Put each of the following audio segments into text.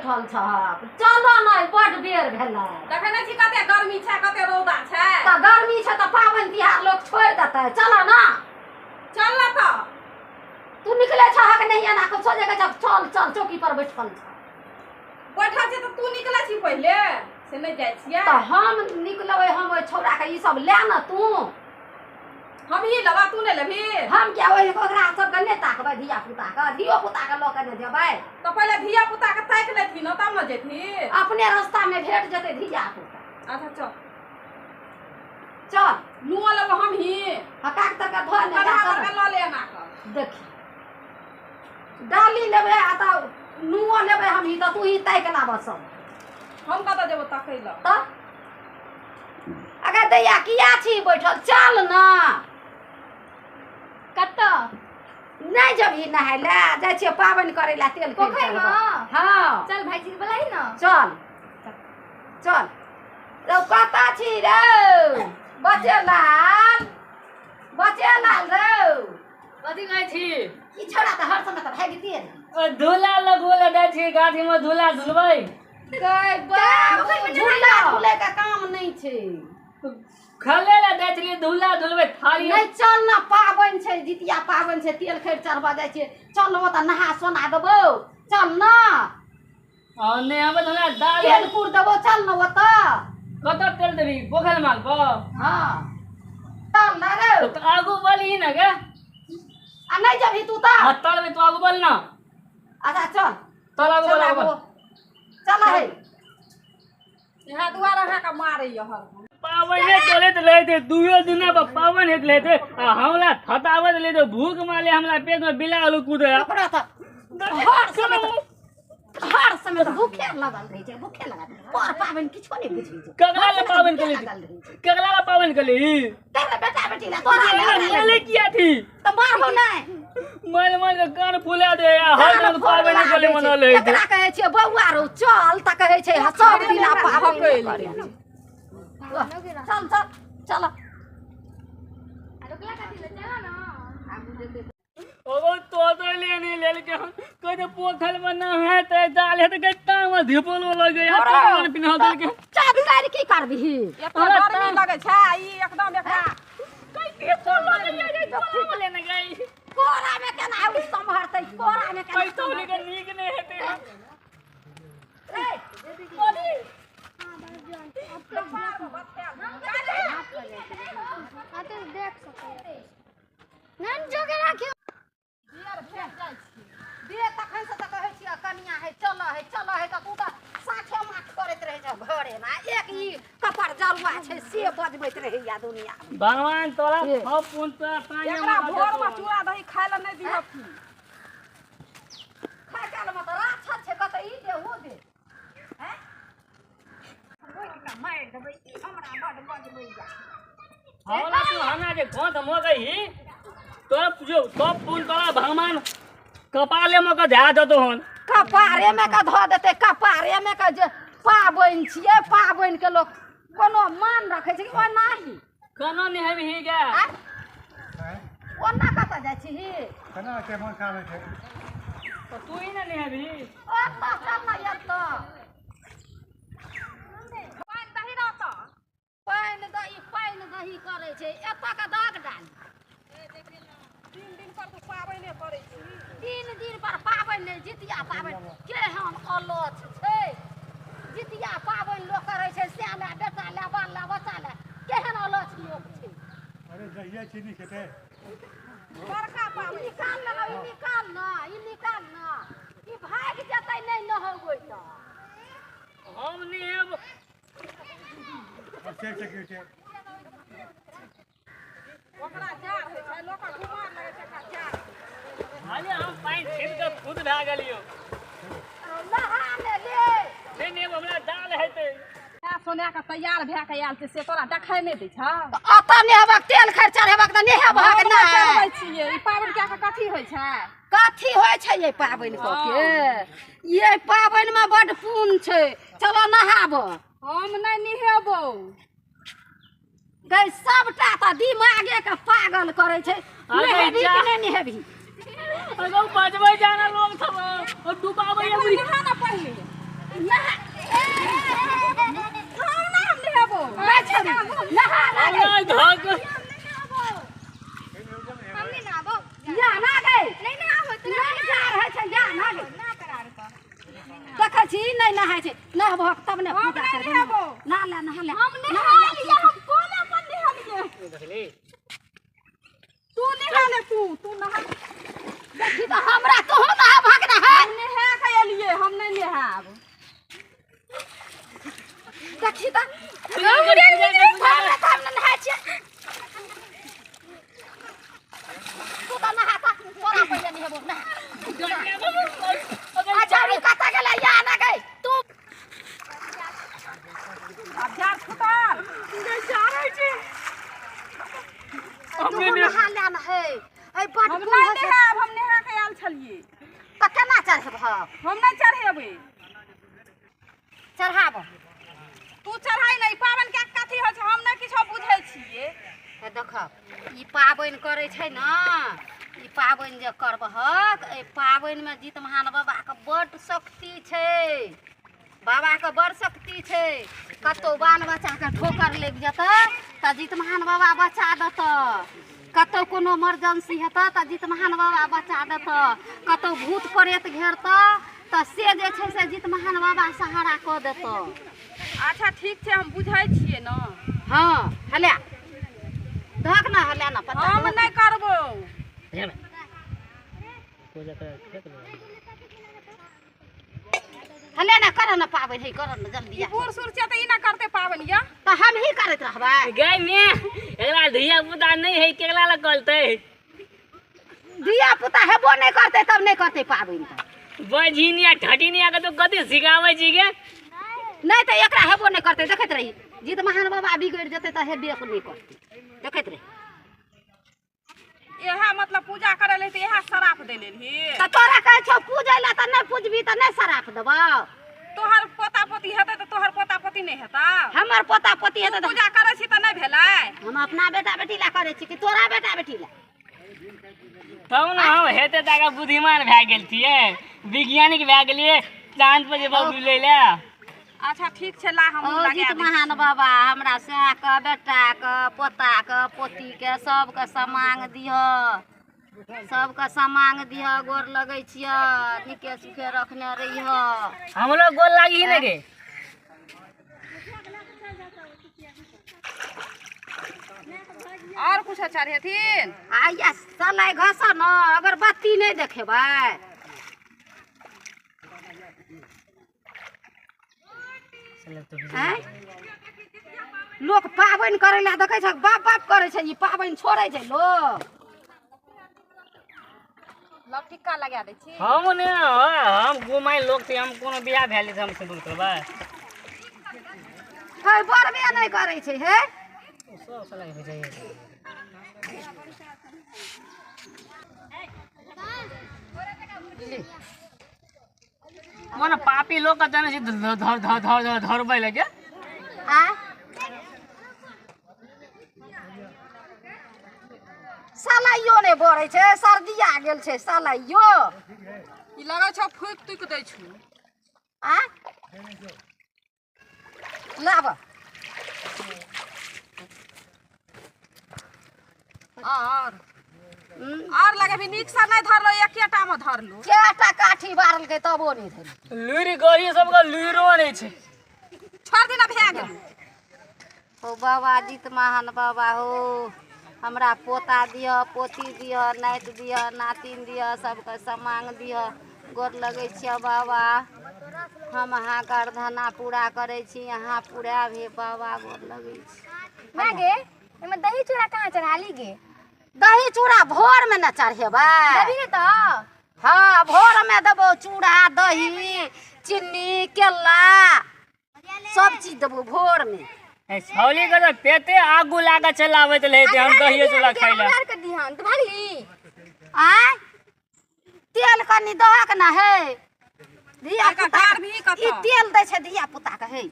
बैठल छहक चलो नै बड बेर भेलै देखै नै छी कते गर्मी छै कते रौदा छै त गर्मी छै त पाबनि तिहार लोग छोड़ देतै चलो ना चल ना त तू निकले छहक नहीं ना को सोचे के चल चल चौकी पर बैठल छ बैठल छै त तू निकलै छी पहिले से नै जाय छियै त हम निकलबै हम ओइ छौरा के ई सब ले ना तू हम ही लबा तू नै लेबी हम क्या ओइ ओकरा सब के नै ताकबै धिया पुता के ल के नै देबै त पहिले धिया पुता के ताक लेथि न तब न जेथि अपने रास्ता में भेट जते धिया पुता अच्छा चल चल नुआ लब हम ही हकाक तक धो ने कढ़ा के ल ले ना कर देखी डाली लेबै आ त नुआ लेबै हम ही त तू ही ताक लाब सब हम कत देबो ताकै ल त अगर दैया किया छी बैठल चल ना कत नहीं जबही नहाय ले जाय छियै पाबनि करे ला तेल पोखरि में हां चल भाईजी के बुलाई ना चल चल रो कता छी रे बचे लाल रो कथी कहै छी ई छोड़ा त हर समय त भागिते रे धूला लगोला जाइ छी गाछी में धूला धुलबै गई बाप झूला झूले का काम नहीं छै खले ला जाइ छी धूला धुलबै थाली नहीं चल ना पाबनि छै जितिया पाबनि छै तेल खैर चढ़बा जाइ छै चल न त नहा सोना देबो चल ना ने हम धुला दाल तेल कुर देबो चल न ओत कत तेल देबी पोखर माल पर हां चल ना रे तो आगू बोली ना के आ नहीं जबही तू त तल में तो आगू बोल ना अच्छा चल तल आगू बोल चल है यहाँ दुआरा है का मारे हर पावन चले तो लेते दुयो दिन पर पावन एक लेते आ हमला थतावत ले तो भूख माले हमला पेट में बिला आलू कूदे ओकरा त हर समय त भूखे लगल रही छै भूखे लगल पर पाबनि किछो नहीं बुझी छै कगला ला पावन के लिए कगला ला पावन के लिए तेरे बेटा बेटी ला तोरा ले किया थी त मारबो नहीं मन के कान फुला दे हर दिन पावन के लिए मना ले एकरा कहे छै बौआ रो चल त कहे छै सब दिन पाबनि करे चल चल चल रुकला कथी ले चला ना आगू देखे ओ तो लेने लेल के कहे पोखर में ना है त जाल है त गत्ता में धिपोल लगे या पावन पिन्हा देल के चाबी कर की करबही एतना गर्मी लगे छै ई एकदम एकरा कई धिपोल लगे तो लेने गई कोरा में केना आउ संभरतै कोरा में केना कई तो लेके नीक नहीं हेते रे बोली आते देख सके नन जोगे राखियो बियर भेट जाइ छी दे तखन से त कहै छी कनिया है चल है त तू त साथे माथ करैत रहे छ घरे में एक ई कपर जरुआ छै से बजबैत रहे या दुनिया भगवान तोरा सब पुन पे पानी एकरा भोर में चूड़ा दही खाय ल नहीं दिहक खाय काल में त राछा छै कत ई दे हो दे हैं ओइ का मार देबै ई हमरा बड बजबै जा हमरा तू हमरा जे गोंद म गई तोरा पूछो सब पुन तोरा भगवान कपाले में का ध्या दतो हन कपारे में का धो देते कपारे में का जे पाबनि छियै पाबनि के लोग कोनो मान रखे छै कि नाही कनो नहीं है ही गे ओना कत जाइ छी केना के मन खावे छै तो तू ही ना नहीं है भी ओना चल ना एत पानी दही रहत पानि दही करे छै एत का दाग डाल 3 दिन पर तो पाबनि करै छी 3 दिन पर पाबनि नहीं जितिया पाबनि केहन अलथ छै जितिया पाबनि लोग करे छै स्याला बेटा ला बाल ला बच्चा ला केहन अलथ लोग छै अरे जहिया चीनी खेते बड़का पाबनि निकाल ना ई भाग जतै नहीं न होबै त हम नहीं है और चेक छै ओकरा जार होइ छै लोक घुमार लगे छै का जार हाले हम पानी छीन के खुद भा गेलियो नहा ले नहीं हमरा दाल हेते सोना का तैयार भए के आयल छै से तोरा देखाय नहीं दै छ अत नेहबक तेल खर्चा हेबक त नेहबक ना चलबै छियै ई पाबनि क्या के कथी होइ छै कथी होइ छै ये पाबनि क के ये पाबनि में बड पुण्य छै चलो नहाब हम नहीं निहेबो गई सबटा त दिमागे के पागल करे छै नेहबी कि नहीं नेहबी अगो बजबै जाना लोग सब और डुबाबै नहा ना पहिले हम लेबो मैं छोड़ी नहा ना गई अल्लाह धक हमने ना बो या ना गई नहीं ना हो नहीं जा रहे छै या ना गई देखै छी नहीं नहाय छै नहबो तब ने पूजा करबो ना ले नहा ले हम नहा लिया हम कौन अपन नहा लिए देखली तू नहा ले तू नहा देखी तो हमरा तो नहा भागना है हम नहा के लिए हम नहीं नहाब देखी तो पूजा हमरा तो हम नहाय छी तू तो नहाता तोरा पहिले नहबो ना अच्छा रू कता गेला या ना गई तू अब झाड़ फुटाल नहीं जा रही छी तू नहा लेना है ए बड हम नहीं नहाब हम नहा के आयल छलिए त केना चढ़ब हम नहीं चढ़ेबे चढ़ाब तू चढ़ाई नहीं पावन के कथी हो छै हम नहीं किछो बुझै छिए हे देख ई पाबनि करै छै न ई पाबनि जे करबहक एहि पाबनिमे जितमहान बाबाके बड्ड शक्ति छै बाबाके बड़ शक्ति छै कतौ बाल बच्चाके ठोकर लागि जेतै तऽ जितमहान बाबा बचा देतऽ कतौ कोनो इमरजेंसी हेतऽ तऽ जितमहान बाबा बचा देतऽ कतौ भूत प्रेत घेरतऽ तऽ से जे छै से जितमहान बाबा सहारा कऽ देतऽ अच्छा ठीक छै हम बुझै छिए न हाँ हले धक ना हले ना पता हम नहीं करबो पूजा कर देख लो हले ना कर ना पाबै है कर ना जल्दी आ बूढ़ सूढ़ छै त ई ना करते पावन या तो हम ही करत रहबै गाय में एकरा धिया पुता नहीं है केकरा ल करते दिया पुता हेबो नहीं करते तब नहीं करते पाबनि बझिनिया ठटिनिया के तो कते सिखावे छी के नहीं तो एकरा हेबो नहीं करते देखत रही जीत महान बाबा बिगड़ जते तो हेबे नहीं करते देखत रही यहा मतलब पूजा करे ले त यहा शराप दे लेलही तो तोरा कहै छौ पूजै ला त नहीं पूजबी त नहीं सराप देबौ तोहर पोता पोती हेतै त तोहर पोता पोती नहीं हेता हमर पोता पोती हेतै त पूजा करे छी त नहीं भेलै हम अपना बेटा बेटी ला करे छी कि तोरा बेटा बेटी ला तब ना हम हेते ताका बुद्धिमान भए गेल छियै वैज्ञानिक भए गेलियै चांद पर जे बाबू ले ले अच्छा ठीक छै ला हम लगा जीत दै महान बाबा हमरा से के बेटा के पोता के पोती के सबके समांग दिह सबके समांग दिह गोर लगै छिय नीके सुखे रखने रहिह हमरो गोल लागी ने गे और कुछ चढ़ेथिन आइया सलाई घस न अगरबत्ती नहीं देखेबै आँय? लोक पाबनि करे ला देखै छै बाप बाप करे छै ई पाबनि छोड़ै छै लोग लव टिक्का लगा दै छी हम ने हम घुमाई लोग थे हम कोनो बियाह भेले त हम सिंदूर करबै है बरबे नहीं करे छै हे सब साला हो जाए मन पापी लोग का जाने से धर धर धर धर धरबै लगे आ सलाइयो नहीं बढ़ै छै सर्दिया गेल छै सलाइयो ई लगै छ फूक तुक दै छु आ लाब और लगे भी नीक से नहीं धरलो एकेटा में धरलो केटा काठी बारल के तबो नहीं धरि लूरी गरी सब का लूरो नहीं छै छोड़ दिना भए गेल ओ बाबा जीत महान बाबा हो हमरा पोता दिह पोती दिह नाति दिह नातिन दिह सबके समांग दिह गोर लगै छियै बाबा हम अहाँ गर्दना पूरा करै छी अहाँ पूरा भी बाबा गोर लगै छी ना गे एमे दही चूड़ा कहाँ चढ़ाली गे दही चूड़ा भोर में न चढ़ेबै देबी ने तो हाँ भोर में देबो चूड़ा दही चीनी केला सब चीज देबो भोर में छौली के तो पेटे आगू लागा चलावे त लेते हम दहिए चूड़ा खाइला यार कर दिहन तू भागली आय तेल कनी दहक न है धिया एकर पुता दार भी कतऽ? ई तेल दै छै धिया पुता के है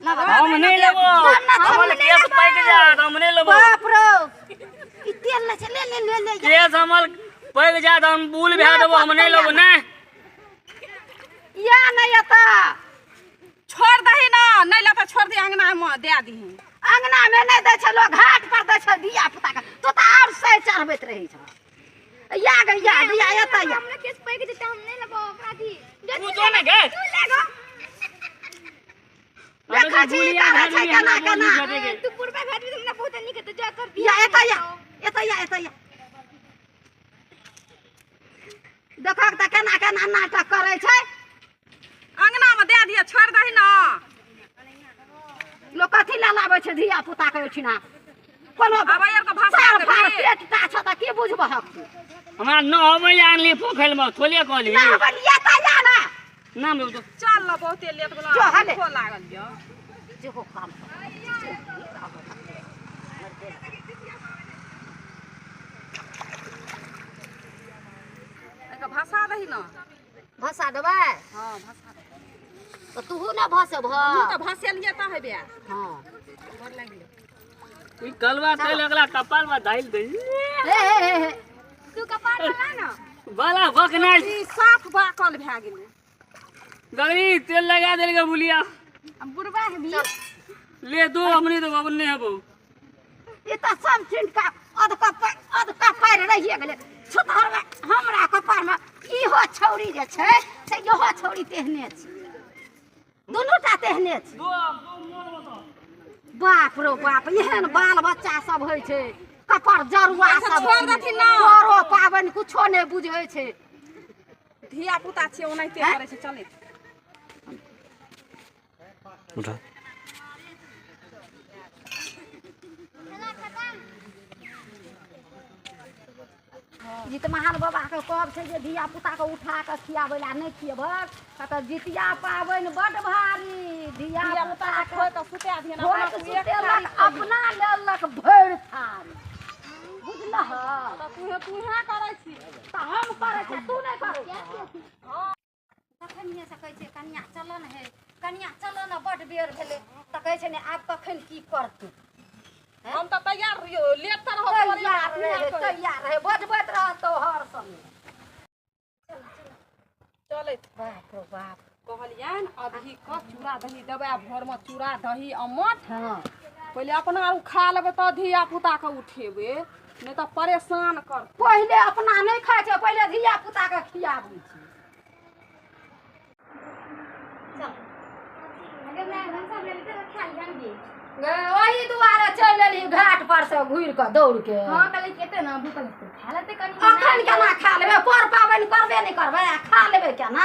हम नहीं लेबो हमर केस पैक जा हम नहीं लेबो बाप रो ई तेल ले ले ले ले ले केस हमर पैक जा हम बुल भे देबो हम नहीं लेबो ना या नहीं आता नहीं ला तो छोड़ दे अंगना में दे दी अंगना में नहीं दै छै लोग घाट पर दै छै दिया पुता के तो और से चढ़बैत रहै छ या गैया दिया एतै या हमने केस पे के देते हम नहीं लेबो ओकरा दी तू जो ने गए तू ले गो देखा छी करै छै केना केना तू पूर्वा घाट में हमने बहुत नहीं के जा कर दिया या एतै या देखक त केना केना नाटक करै छै अंगना में दे दिए छोड़ दही ना लोग कथी ला लाबै छै धिया पुता के ओठिना कोनो आब यार के भाषा सार फाड़ देबी पेट टा छ त के बुझबह हमरा न होबै आनली पोखर में थोलिए कहली ना बलिया त या ना नाम लो तो चल लो बहुते लेट जो गेलो हले। खो लागल जो जे हो काम एक भाषा दही ना भाषा देबै हां भाषा त तू ना भाषा भ तू तो भाषा लिए ता है बे हां गोर लागिले ई कलवा तेल अगला कपाल में डाल दे हे तू कपार ला ना बाला बकना ई साफ बाकल भए गेलै गगरी तेल लगा देल के बुलिया हम बुढ़वा है भी ले दो हमनी तो बाबू ने हबो ई त सब चिंट का अध कपार रहिए गेले छुतहर में हमरा कपार में इहो छौरी जे छै से इहो छौरी तेहने छै दुनूटा तेहने छै बाप रो बाप एहन बाल बच्चा सब होइ छै कपार जरुआ अच्छा, सब छोड़ देथिन ना। करो पाबनि कुछो नहि बुझै छै धिया पुता छियै ओनाहिते हैं? करे छै चले उठा जीत महान बाबा के कहब छै जे धिया पुता के उठा के खियाबै ला नहि खियबक त जितिया पाबनि बड भारी धिया धिया पुता पुता के खोइ के सुता दियन खोइ अपना के तू एक सुतेलक, तारीख अपना लेलक भरि थारी बुझलह तू है करे छी त हम करै छै तू नहि करै तखन ये सकै छै कनिया चल न हे कनिया चल न बड बेर भेलै त कहै छै ने आब कखन की करतै हम तो तैयार रहियो लेट तर हो तैयार रहे बजबैत रहत हर समय चले बाप रो बाप कहलियन अभी क चूड़ा दही देबै भोर में चूड़ा दही अमठ हाँ पहले अपना आर खा लेबै त धिया पुता के उठेबै नहीं तो परेशान कर पहिले अपना नहीं खाइ छै पहिले धिया पुता के खियाबै छै अगर मैं भंसा ले लेते तो खा लेंगे वही दुआरे चलि एली घाट पर से घुरि के दौड़ के हां कल केते ना भूख लगते खा लेते कनी अखन केना खा लेबै पर पाबनि करबे नहीं करबै खा लेबै केना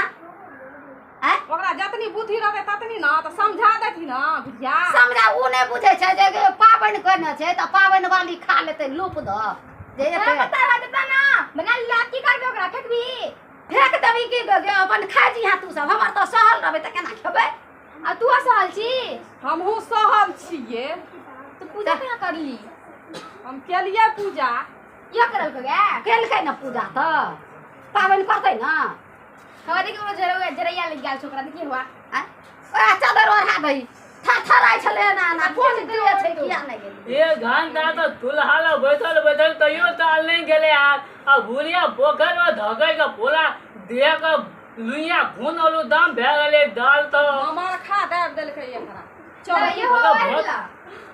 हैं ओकरा जतनी बुद्धि रहते ततनी ना तो समझा देती ना बुझिया समझा उ नहीं बुझै छै जे पाबनि करने छै त पाबनि वाली खा लेतै लूप द जे ए एतै बता रहा देता ना बना लाठी करबे ओकरा फेंक भी फेंक देबी की अपन खा जी तू सब हमर त सहल रहबै त केना खेबै आ तू असहल छी हमहू सहल छियै तो पूजा केना करली हम केलिए पूजा ये करल के गे केलकै न पूजा त पाबनि करतै न हमारे के जरैया लग गेल छोकरा देखिए हुआ ओरा चादर ओढ़ा दही थरथराइ छलै ना ना कोन दिए छै किया नहीं गेली ये घंटा तो दुल्हा ला बैठल बैठल तैयो ताल नहीं गेले आ भूलिया पोखर में धकै के पोला दे के लुइया खून ओलू दाम भे गेले दाल तो हमार खा देब देलकै एकरा चल ये हो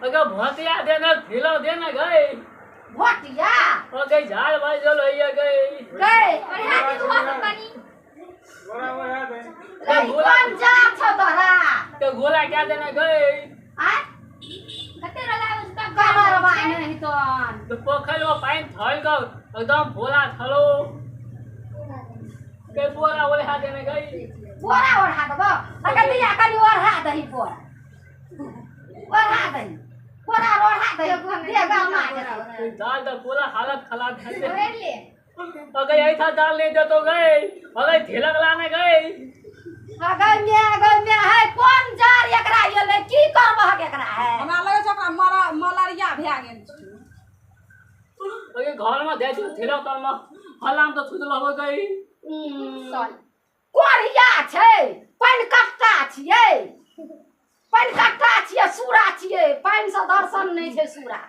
अगर भतिया देना खिलो देना गई भटिया ओके झाड़ भाई चलो ये गई गए अरे हाथी तू आ पानी कोन जा छ तोरा तो गोला क्या देना गई आ कते रला उसका कमर बाने नहीं तो तो पोखर में पानी थल का एकदम भोला थलो के बोरा बोले हाथ देने गई बोरा ओढ़ा दबो अगर दिया कनी ओढ़ा दही बोरा ओढ़ा दही बोरा ओढ़ा दही दे गामा के दाल तो पूरा हालत खराब है ले ले अगर यही था दाल नहीं दे तो गए अगर झिलक लाने गए अगर में है कोन जार एकरा ये ले की करबह एकरा है हमरा लगे छै ओकरा मलेरिया भए गेल छै अगर घर में दे दो झिलक तर में हलाम तो छुट लहो गई चल कोरिया छै पानि कट्टा छियै पानि कट्टा छियै सूरा छियै पानि से दर्शन नहीं छै सूरा